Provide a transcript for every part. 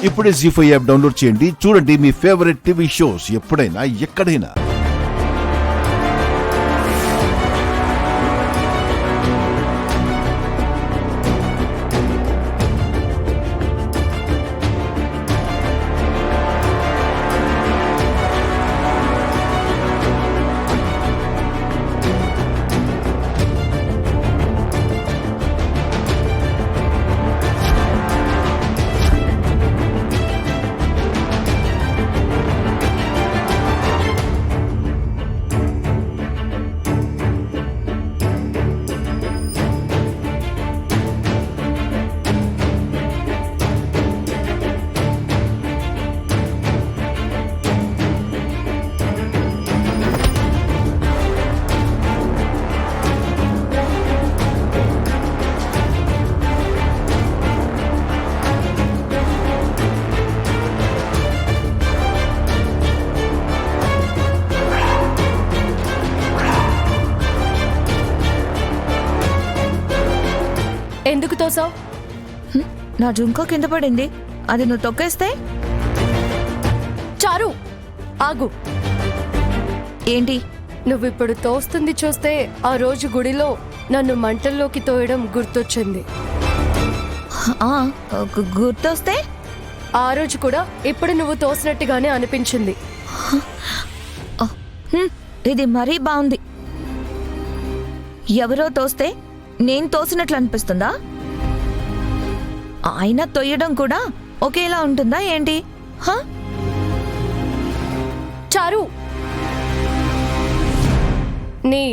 ఇప్పుడే జీ5 app download చేయండి. చూడండి మీ ఫేవరెట్ టీవీ షోస్ ఎప్పుడైనా ఎక్కడైనా. ఎందుకు తోసావు? నా జుంకా కింద పడింది, అది నువ్వు తొక్కేస్తే. చారు ఆగు. ఏంటి? నువ్విప్పుడు తోస్తుంది చూస్తే ఆ రోజు గుడిలో నన్ను మంటల్లోకి తోయడం గుర్తొచ్చింది. గుర్తొస్తే? ఆ రోజు కూడా ఇప్పుడు నువ్వు తోసినట్టుగానే అనిపించింది. ఇది మరీ బాగుంది. ఎవరో తోస్తే నేను తోసినట్లు అనిపిస్తుందా? ఆయన తొయ్యడం కూడా ఒకేలా ఉంటుందా ఏంటి? చారు, నీ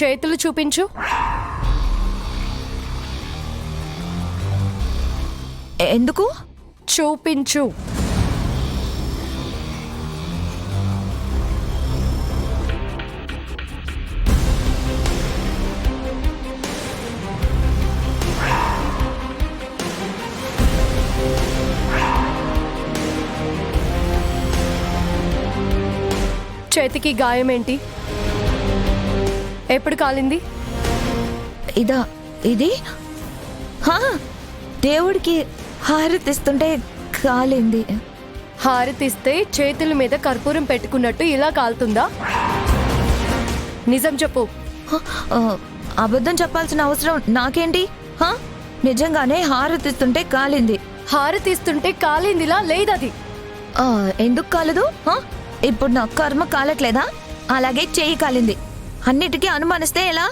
చేతులు చూపించు. ఎందుకు? చూపించు. చేతికి గాయం ఏంటి? ఎప్పుడు కాలింది? ఇది దేవుడికి హారతిస్తుంటే కాలింది. హారతిస్తే చేతుల మీద కర్పూరం పెట్టుకున్నట్టు ఇలా కాలుతుందా? నిజం చెప్పు. అబద్ధం చెప్పాల్సిన అవసరం నాకేంటి? నిజంగానే హారతిస్తుంటే కాలింది. హారతిస్తుంటే కాలిందిలా లేదది. ఎందుకు కాలదు? ఇప్పుడు నా కర్మ కాలట్లేదా? అలాగే చెయ్యి కాలింది. అన్నిటికీ అనుమానిస్తే ఎలా?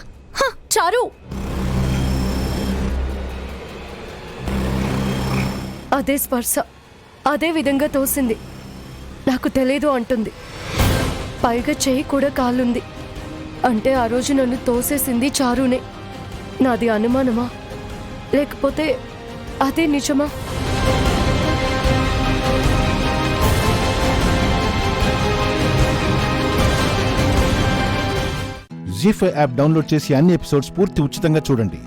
చారు, అదే స్పర్శ అదే విధంగా తోసింది. నాకు తెలీదు అంటుంది. పైగా చెయ్యి కూడా కాలుంది. అంటే ఆ రోజు నన్ను తోసేసింది చారునే. నాది అనుమానమా లేకపోతే అదే నిజమా? జీ5 యాప్ డౌన్లోడ్ చేసి అన్ని ఎపిసోడ్స్ పూర్తి ఉచితంగా చూడండి.